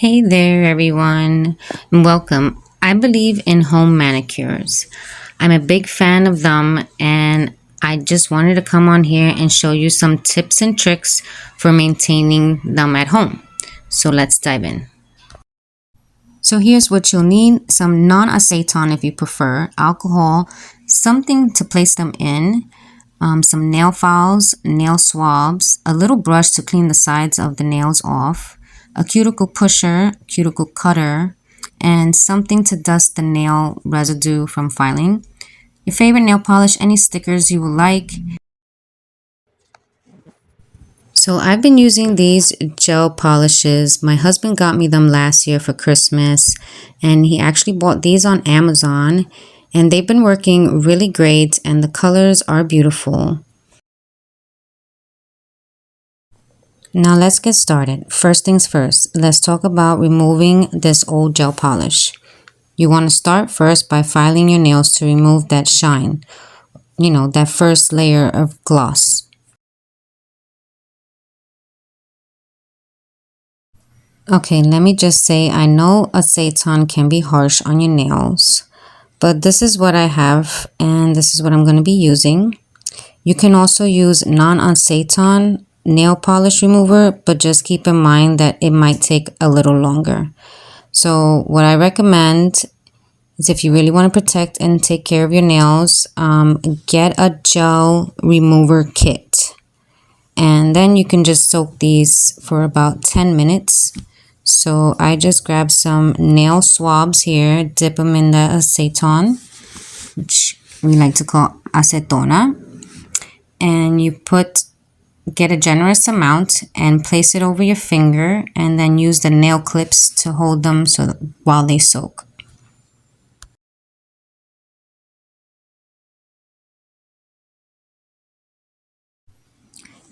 Hey there, everyone, and welcome. I believe in home manicures. I'm a big fan of them, and I just wanted to come on here and show you some tips and tricks for maintaining them at home. So let's dive in. So here's what you'll need: some non-acetone if you prefer, alcohol, something to place them in, some nail files, nail swabs, a little brush to clean the sides of the nails off, a cuticle pusher, cuticle cutter, and something to dust the nail residue from filing. Your favorite nail polish, any stickers you would like. So I've been using these gel polishes. My husband got me them last year for Christmas, and he actually bought these on Amazon, and they've been working really great, and the colors are beautiful. Now let's get started. First things first, let's talk about removing this old gel polish. You want to start first by filing your nails to remove that shine, that first layer of gloss. Okay, let me just say, I know acetone can be harsh on your nails, but this is what I have and this is what I'm going to be using. You can also use non-acetone nail polish remover, but just keep in mind that it might take a little longer. So what I recommend is, if you really want to protect and take care of your nails, get a gel remover kit. And then you can just soak these for about 10 minutes. So I just grabbed some nail swabs here, dip them in the acetone, which we like to call acetona. And you get a generous amount and place it over your finger, and then use the nail clips to hold them while they soak.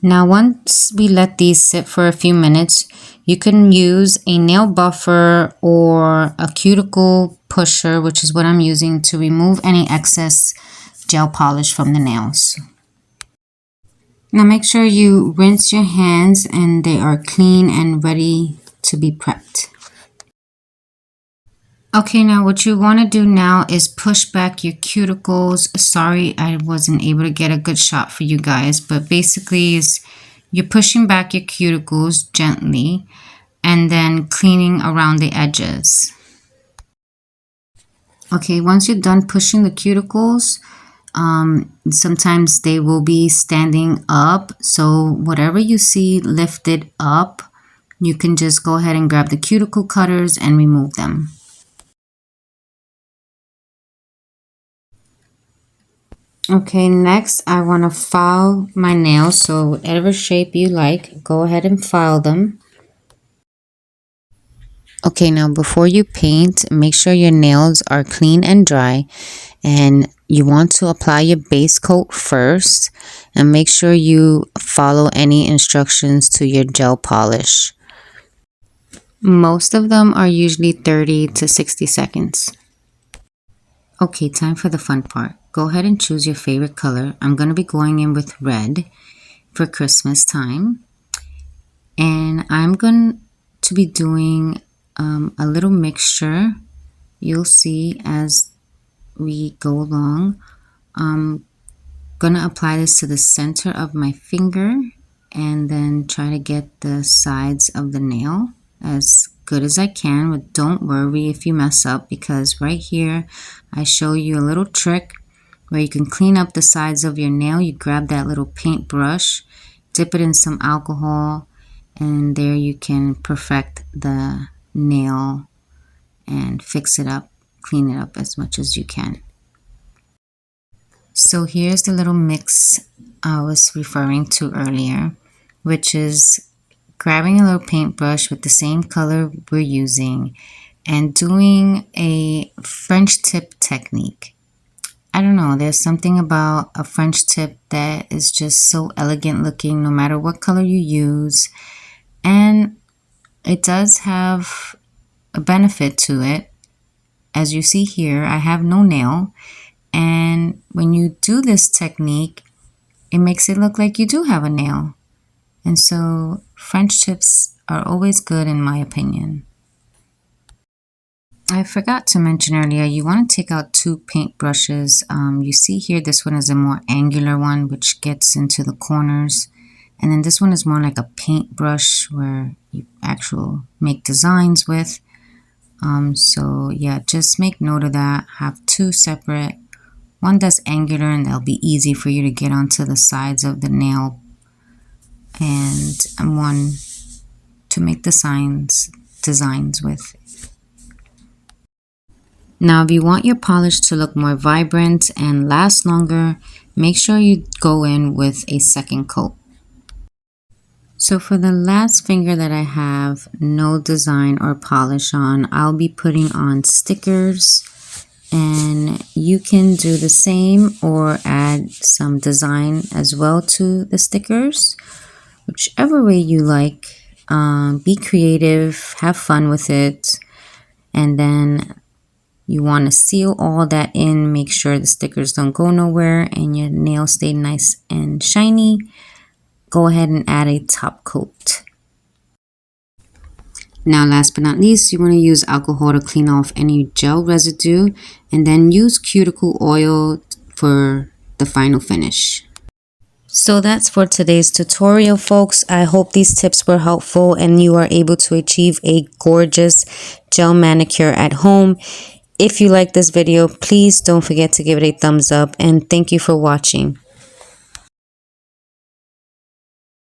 Now once we let these sit for a few minutes, you can use a nail buffer or a cuticle pusher, which is what I'm using, to remove any excess gel polish from the nails. Now make sure you rinse your hands and they are clean and ready to be prepped. Okay, now what you want to do now is push back your cuticles. Sorry, I wasn't able to get a good shot for you guys, but basically you're pushing back your cuticles gently and then cleaning around the edges. Okay, once you're done pushing the cuticles, sometimes they will be standing up. So whatever you see lifted up, you can just go ahead and grab the cuticle cutters and remove them. Okay, next I want to file my nails. So whatever shape you like, go ahead and file them. Okay, now before you paint, make sure your nails are clean and dry, and you want to apply your base coat first, and make sure you follow any instructions to your gel polish. Most of them are usually 30 to 60 seconds. Okay, time for the fun part. Go ahead and choose your favorite color. I'm going to be going in with red for Christmas time. And I'm going to be doing a little mixture. You'll see as we go along. I'm going to apply this to the center of my finger and then try to get the sides of the nail as good as I can. But don't worry if you mess up, because right here I show you a little trick where you can clean up the sides of your nail. You grab that little paint brush, dip it in some alcohol, and there you can perfect the nail and fix it up, clean it up as much as you can. So here's the little mix I was referring to earlier, which is grabbing a little paintbrush with the same color we're using and doing a French tip technique. I don't know, there's something about a French tip that is just so elegant looking no matter what color you use, and it does have a benefit to it. As you see here, I have no nail, and when you do this technique, it makes it look like you do have a nail. And so French tips are always good in my opinion. I forgot to mention earlier, you want to take out two paint brushes. You see here, this one is a more angular one, which gets into the corners. And then this one is more like a paint brush where you actually make designs with. So yeah, just make note of that. Have two separate. One that's angular and that'll be easy for you to get onto the sides of the nail. And one to make the designs with. Now, if you want your polish to look more vibrant and last longer, make sure you go in with a second coat. So for the last finger that I have no design or polish on, I'll be putting on stickers, and you can do the same or add some design as well to the stickers, whichever way you like. Be creative, have fun with it, and then you want to seal all that in, make sure the stickers don't go nowhere and your nails stay nice and shiny. Go ahead and add a top coat. Now, last but not least, you want to use alcohol to clean off any gel residue, and then use cuticle oil for the final finish. So that's for today's tutorial, folks. I hope these tips were helpful and you are able to achieve a gorgeous gel manicure at home. If you like this video, please don't forget to give it a thumbs up, and thank you for watching.